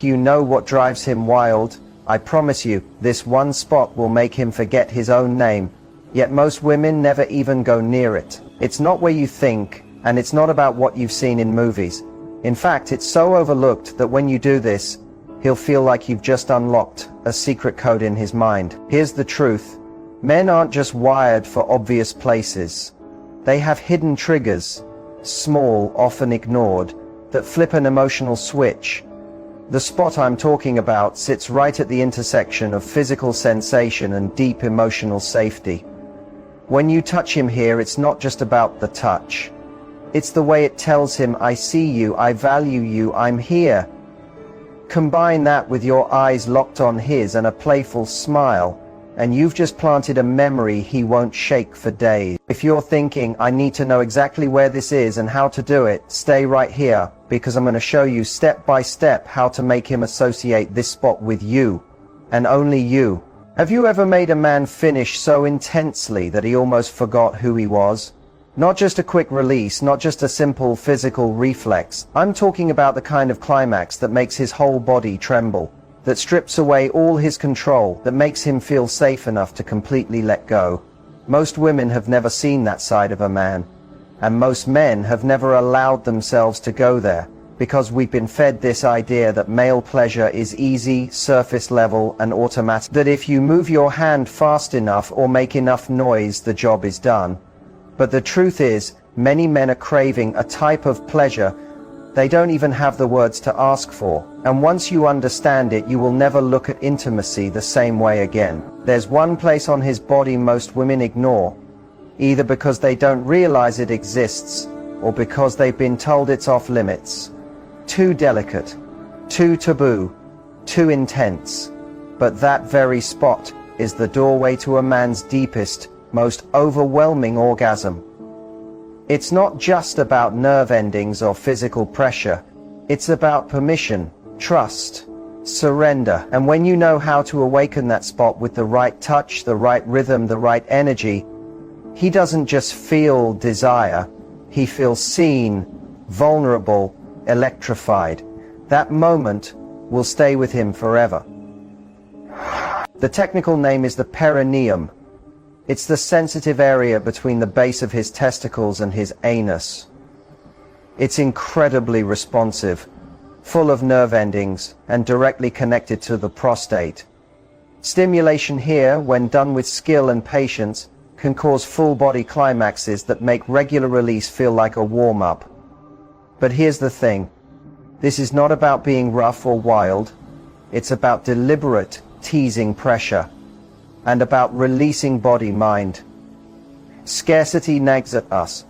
You know what drives him wild? I promise you, this one spot will make him forget his own name. Yet most women never even go near it. It's not where you think, and it's not about what you've seen in movies. In fact, it's so overlooked that when you do this, he'll feel like you've just unlocked a secret code in his mind. Here's the truth. Men aren't just wired for obvious places. They have hidden triggers, small, often ignored, that flip an emotional switch. The spot I'm talking about sits right at the intersection of physical sensation and deep emotional safety. When you touch him here, it's not just about the touch. It's the way it tells him, I see you, I value you, I'm here. Combine that with your eyes locked on his and a playful smile, and you've just planted a memory he won't shake for days. If you're thinking, I need to know exactly where this is and how to do it, stay right here, because I'm going to show you step by step how to make him associate this spot with you, and only you. Have you ever made a man finish so intensely that he almost forgot who he was? Not just a quick release, not just a simple physical reflex. I'm talking about the kind of climax that makes his whole body tremble, that strips away all his control, that makes him feel safe enough to completely let go. Most women have never seen that side of a man, and most men have never allowed themselves to go there, because we've been fed this idea that male pleasure is easy, surface level, and automatic, that if you move your hand fast enough or make enough noise, the job is done. But the truth is, many men are craving a type of pleasure they don't even have the words to ask for. And once you understand it, you will never look at intimacy the same way again. There's one place on his body most women ignore, either because they don't realize it exists, or because they've been told it's off limits. Too delicate, too taboo, too intense. But that very spot is the doorway to a man's deepest, most overwhelming orgasm. It's not just about nerve endings or physical pressure. It's about permission, trust, surrender. And when you know how to awaken that spot with the right touch, the right rhythm, the right energy, he doesn't just feel desire. He feels seen, vulnerable, electrified. That moment will stay with him forever. The technical name is the perineum. It's the sensitive area between the base of his testicles and his anus. It's incredibly responsive, full of nerve endings, and directly connected to the prostate. Stimulation here, when done with skill and patience, can cause full-body climaxes that make regular release feel like a warm-up. But here's the thing. This is not about being rough or wild. It's about deliberate, teasing pressure, and about releasing body-mind. Scarcity nags at us.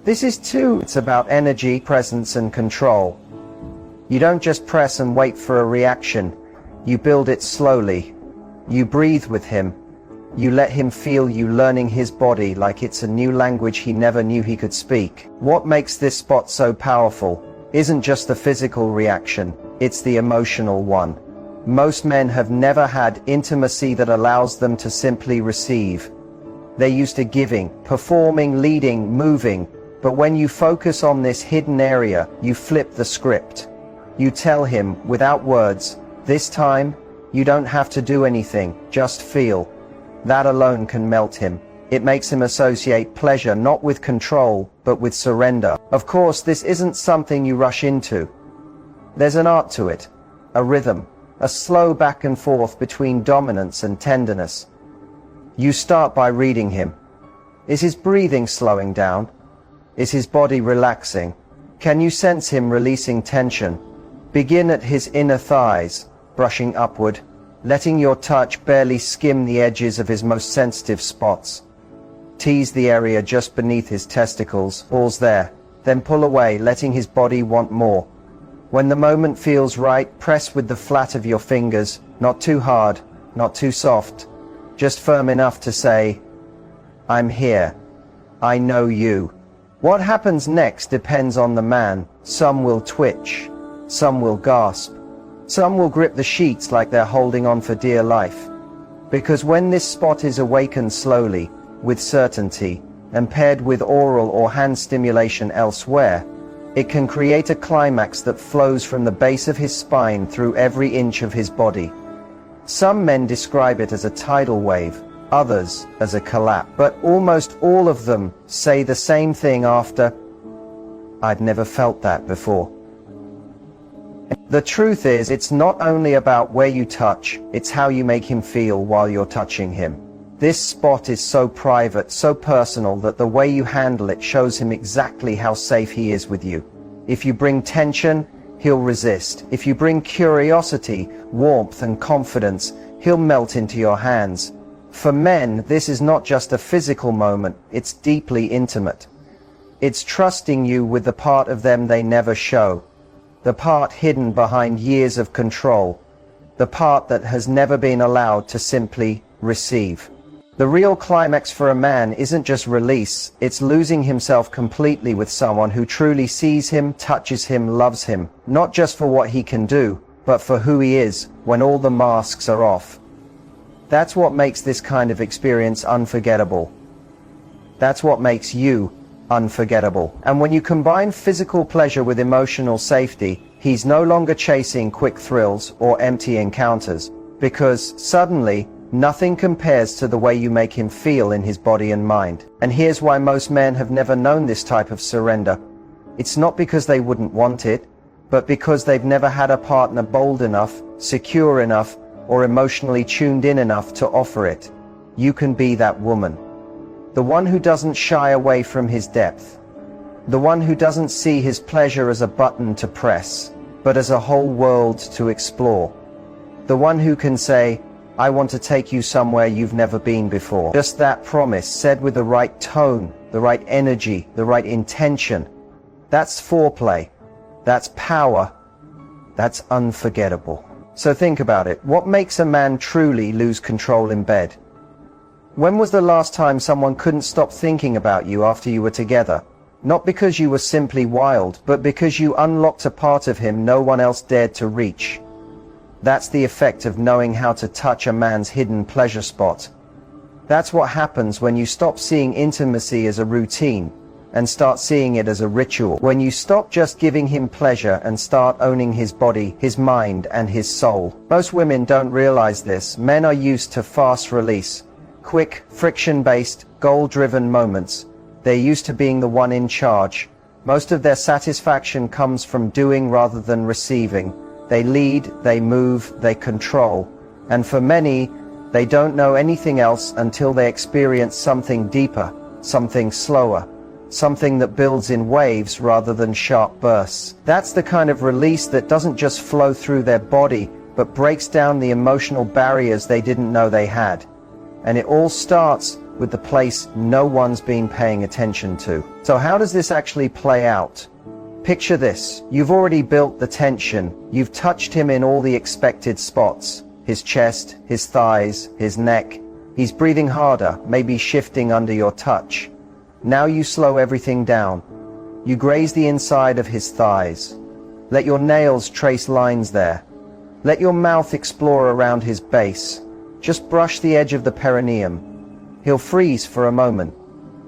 This is too. It's about energy, presence, and control. You don't just press and wait for a reaction. You build it slowly. You breathe with him. You let him feel you learning his body like it's a new language he never knew he could speak. What makes this spot so powerful isn't just the physical reaction, it's the emotional one. Most men have never had intimacy that allows them to simply receive. They're used to giving, performing, leading, moving. But when you focus on this hidden area, you flip the script. You tell him, without words, this time, you don't have to do anything, just feel. That alone can melt him. It makes him associate pleasure not with control, but with surrender. Of course, this isn't something you rush into. There's an art to it, a rhythm. A slow back and forth between dominance and tenderness. You start by reading him. Is his breathing slowing down? Is his body relaxing? Can you sense him releasing tension? Begin at his inner thighs, brushing upward, letting your touch barely skim the edges of his most sensitive spots. Tease the area just beneath his testicles, pause there, then pull away, letting his body want more. When the moment feels right, press with the flat of your fingers, not too hard, not too soft, just firm enough to say, I'm here. I know you. What happens next depends on the man. Some will twitch, some will gasp, some will grip the sheets like they're holding on for dear life. Because when this spot is awakened slowly, with certainty, and paired with oral or hand stimulation elsewhere, It can create a climax that flows from the base of his spine through every inch of his body. Some men describe it as a tidal wave, others as a collapse, but almost all of them say the same thing after, "I'd never felt that before." The truth is, it's not only about where you touch, it's how you make him feel while you're touching him. This spot is so private, so personal, that the way you handle it shows him exactly how safe he is with you. If you bring tension, he'll resist. If you bring curiosity, warmth, and confidence, he'll melt into your hands. For men, this is not just a physical moment, it's deeply intimate. It's trusting you with the part of them they never show, the part hidden behind years of control, the part that has never been allowed to simply receive. The real climax for a man isn't just release, it's losing himself completely with someone who truly sees him, touches him, loves him, not just for what he can do, but for who he is when all the masks are off. That's what makes this kind of experience unforgettable. That's what makes you unforgettable. And when you combine physical pleasure with emotional safety, he's no longer chasing quick thrills or empty encounters, because suddenly nothing compares to the way you make him feel in his body and mind. And here's why most men have never known this type of surrender. It's not because they wouldn't want it, but because they've never had a partner bold enough, secure enough, or emotionally tuned in enough to offer it. You can be that woman. The one who doesn't shy away from his depth. The one who doesn't see his pleasure as a button to press, but as a whole world to explore. The one who can say, "I want to take you somewhere you've never been before." Just that promise, said with the right tone, the right energy, the right intention. That's foreplay. That's power. That's unforgettable. So think about it. What makes a man truly lose control in bed? When was the last time someone couldn't stop thinking about you after you were together? Not because you were simply wild, but because you unlocked a part of him no one else dared to reach. That's the effect of knowing how to touch a man's hidden pleasure spot. That's what happens when you stop seeing intimacy as a routine and start seeing it as a ritual. When you stop just giving him pleasure and start owning his body, his mind, and his soul. Most women don't realize this. Men are used to fast release, quick, friction-based, goal-driven moments. They're used to being the one in charge. Most of their satisfaction comes from doing rather than receiving. They lead, they move, they control. And for many, they don't know anything else until they experience something deeper, something slower, something that builds in waves rather than sharp bursts. That's the kind of release that doesn't just flow through their body, but breaks down the emotional barriers they didn't know they had. And it all starts with the place no one's been paying attention to. So how does this actually play out? Picture this. You've already built the tension. You've touched him in all the expected spots. His chest, his thighs, his neck. He's breathing harder, maybe shifting under your touch. Now you slow everything down. You graze the inside of his thighs. Let your nails trace lines there. Let your mouth explore around his base. Just brush the edge of the perineum. He'll freeze for a moment.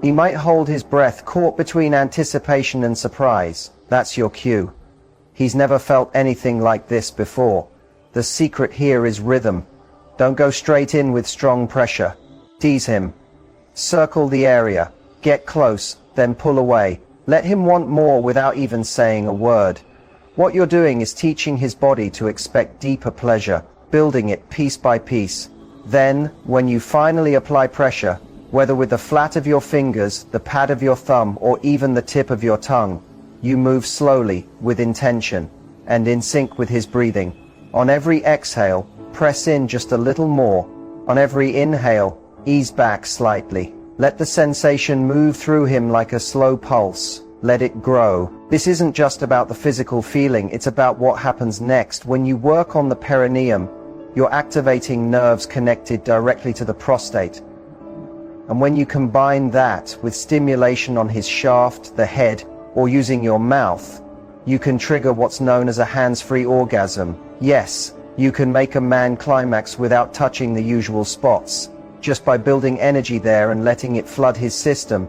He might hold his breath, caught between anticipation and surprise. That's your cue. He's never felt anything like this before. The secret here is rhythm. Don't go straight in with strong pressure. Tease him. Circle the area. Get close, then pull away. Let him want more without even saying a word. What you're doing is teaching his body to expect deeper pleasure, building it piece by piece. Then, when you finally apply pressure, whether with the flat of your fingers, the pad of your thumb, or even the tip of your tongue, you move slowly, with intention, and in sync with his breathing. On every exhale, press in just a little more. On every inhale, ease back slightly. Let the sensation move through him like a slow pulse. Let it grow. This isn't just about the physical feeling, it's about what happens next. When you work on the perineum, you're activating nerves connected directly to the prostate. And when you combine that with stimulation on his shaft, the head, or using your mouth, you can trigger what's known as a hands-free orgasm. Yes, you can make a man climax without touching the usual spots, just by building energy there and letting it flood his system.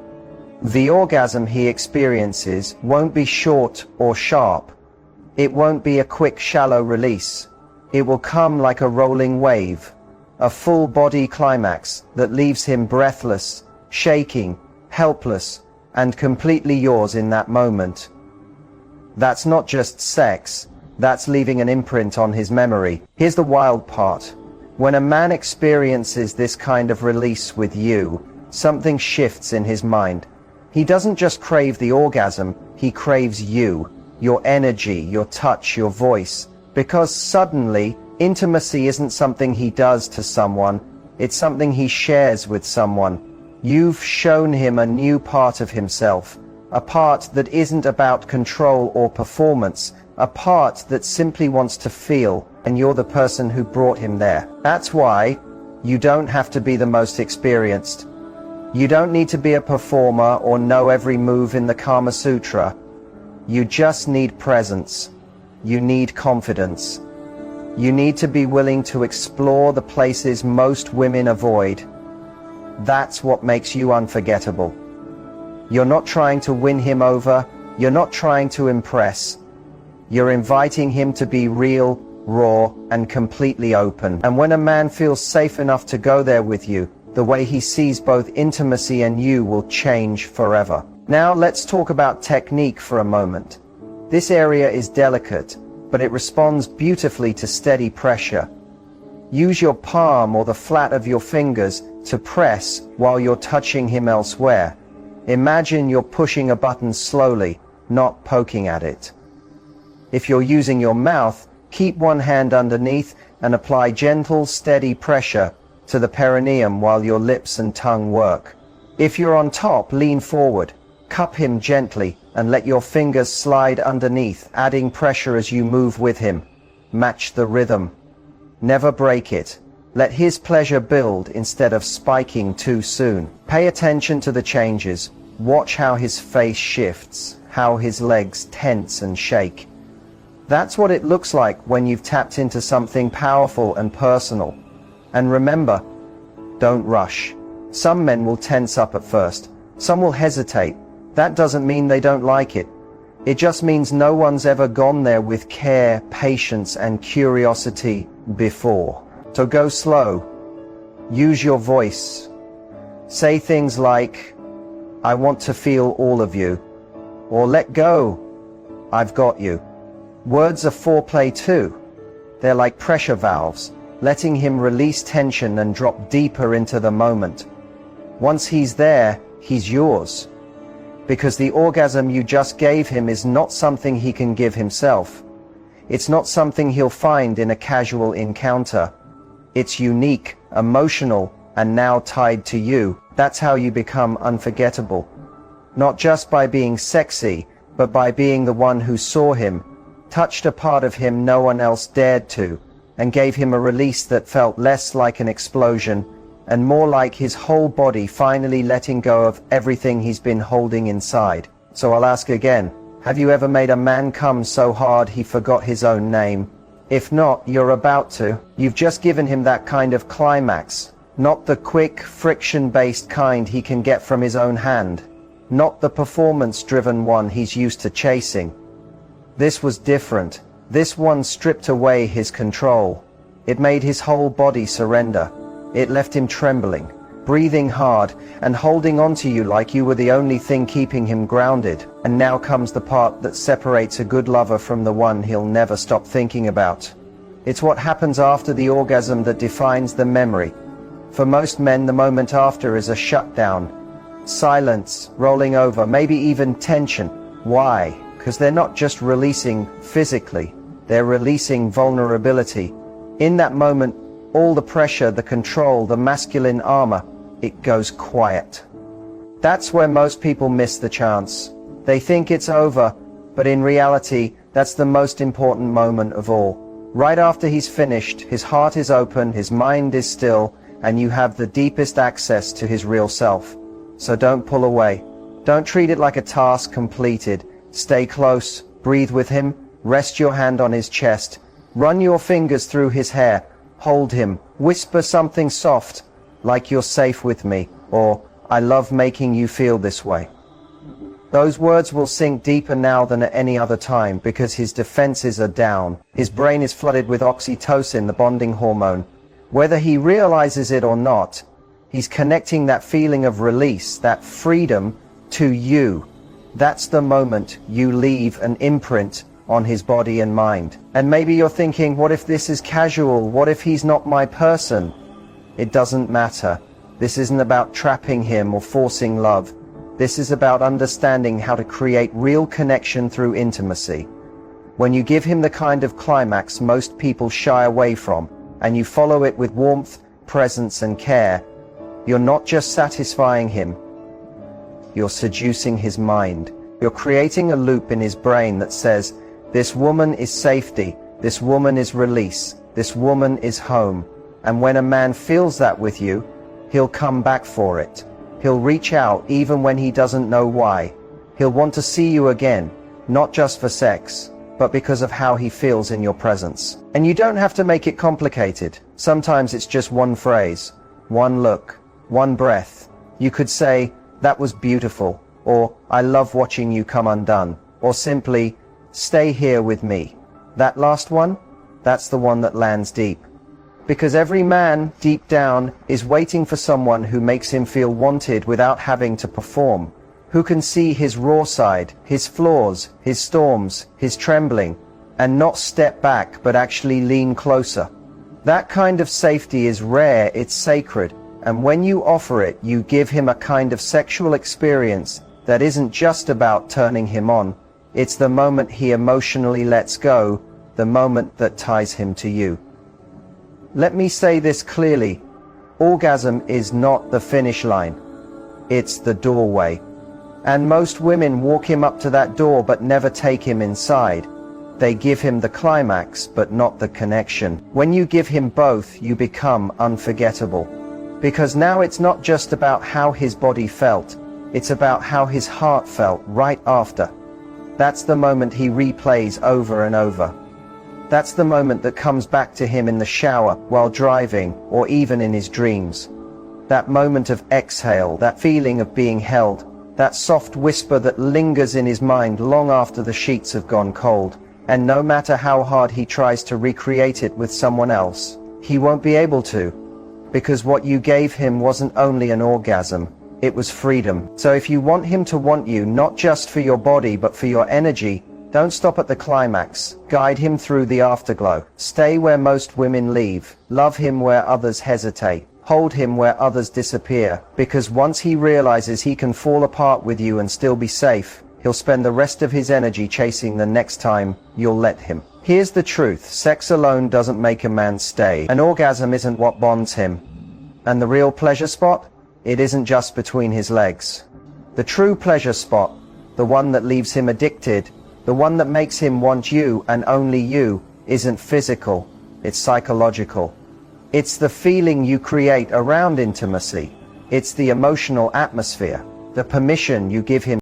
The orgasm he experiences won't be short or sharp. It won't be a quick, shallow release. It will come like a rolling wave, a full body climax that leaves him breathless, shaking, helpless, and completely yours in that moment. That's not just sex, that's leaving an imprint on his memory. Here's the wild part. When a man experiences this kind of release with you, something shifts in his mind. He doesn't just crave the orgasm, he craves you, your energy, your touch, your voice. Because suddenly, intimacy isn't something he does to someone, it's something he shares with someone. You've shown him a new part of himself, a part that isn't about control or performance, a part that simply wants to feel, and you're the person who brought him there. That's why you don't have to be the most experienced. You don't need to be a performer or know every move in the Kama Sutra. You just need presence. You need confidence. You need to be willing to explore the places most women avoid. That's what makes you unforgettable. You're not trying to win him over. You're not trying to impress. You're inviting him to be real, raw, and completely open. And when a man feels safe enough to go there with you, the way he sees both intimacy and you will change forever. Now let's talk about technique for a moment. This area is delicate, but it responds beautifully to steady pressure. Use your palm or the flat of your fingers to press while you're touching him elsewhere. Imagine you're pushing a button slowly, not poking at it. If you're using your mouth, keep one hand underneath and apply gentle, steady pressure to the perineum while your lips and tongue work. If you're on top, lean forward, cup him gently, and let your fingers slide underneath, adding pressure as you move with him. Match the rhythm. Never break it. Let his pleasure build instead of spiking too soon. Pay attention to the changes. Watch how his face shifts, how his legs tense and shake. That's what it looks like when you've tapped into something powerful and personal. And remember, don't rush. Some men will tense up at first. Some will hesitate. That doesn't mean they don't like it. It just means no one's ever gone there with care, patience, and curiosity before. So go slow. Use your voice. Say things like, I want to feel all of you. Or let go. I've got you. Words are foreplay too. They're like pressure valves, letting him release tension and drop deeper into the moment. Once he's there, he's yours. Because the orgasm you just gave him is not something he can give himself. It's not something he'll find in a casual encounter. It's unique, emotional, and now tied to you. That's how you become unforgettable. Not just by being sexy, but by being the one who saw him, touched a part of him no one else dared to, and gave him a release that felt less like an explosion and more like his whole body finally letting go of everything he's been holding inside. So I'll ask again, have you ever made a man come so hard he forgot his own name? If not, you're about to. You've just given him that kind of climax, not the quick, friction-based kind he can get from his own hand, not the performance-driven one he's used to chasing. This was different. This one stripped away his control. It made his whole body surrender. It left him trembling, breathing hard, and holding on to you like you were the only thing keeping him grounded. And now comes the part that separates a good lover from the one he'll never stop thinking about. It's what happens after the orgasm that defines the memory. For most men, the moment after is a shutdown. Silence, rolling over, maybe even tension. Why? Because they're not just releasing physically, they're releasing vulnerability. In that moment, all the pressure, the control, the masculine armor, it goes quiet. That's where most people miss the chance. They think it's over, but in reality, that's the most important moment of all. Right after he's finished, his heart is open, his mind is still, and you have the deepest access to his real self. So don't pull away. Don't treat it like a task completed. Stay close, breathe with him, rest your hand on his chest, run your fingers through his hair, hold him, whisper something soft, like you're safe with me, or I love making you feel this way. Those words will sink deeper now than at any other time because his defenses are down. His brain is flooded with oxytocin, the bonding hormone. Whether he realizes it or not, he's connecting that feeling of release, that freedom, to you. That's the moment you leave an imprint on his body and mind. And maybe you're thinking, what if this is casual? What if he's not my person? It doesn't matter. This isn't about trapping him or forcing love. This is about understanding how to create real connection through intimacy. When you give him the kind of climax most people shy away from, and you follow it with warmth, presence, and care, you're not just satisfying him, you're seducing his mind. You're creating a loop in his brain that says, this woman is safety, this woman is release, this woman is home. And when a man feels that with you, he'll come back for it. He'll reach out even when he doesn't know why. He'll want to see you again, not just for sex, but because of how he feels in your presence. And you don't have to make it complicated. Sometimes it's just one phrase, one look, one breath. You could say, that was beautiful, or I love watching you come undone, or simply, stay here with me. That last one, that's the one that lands deep. Because every man, deep down, is waiting for someone who makes him feel wanted without having to perform, who can see his raw side, his flaws, his storms, his trembling, and not step back but actually lean closer. That kind of safety is rare, it's sacred, and when you offer it, you give him a kind of sexual experience that isn't just about turning him on. It's the moment he emotionally lets go, the moment that ties him to you. Let me say this clearly. Orgasm is not the finish line. It's the doorway. And most women walk him up to that door but never take him inside. They give him the climax but not the connection. When you give him both, you become unforgettable. Because now it's not just about how his body felt. It's about how his heart felt right after. That's the moment he replays over and over. That's the moment that comes back to him in the shower, while driving, or even in his dreams. That moment of exhale, that feeling of being held, that soft whisper that lingers in his mind long after the sheets have gone cold. And no matter how hard he tries to recreate it with someone else, he won't be able to. Because what you gave him wasn't only an orgasm, it was freedom. So if you want him to want you, not just for your body, but for your energy, don't stop at the climax. Guide him through the afterglow. Stay where most women leave. Love him where others hesitate. Hold him where others disappear. Because once he realizes he can fall apart with you and still be safe, he'll spend the rest of his energy chasing the next time you'll let him. Here's the truth. Sex alone doesn't make a man stay. An orgasm isn't what bonds him. And the real pleasure spot? It isn't just between his legs. The true pleasure spot, the one that leaves him addicted, the one that makes him want you and only you, isn't physical, it's psychological. It's the feeling you create around intimacy. It's the emotional atmosphere, the permission you give him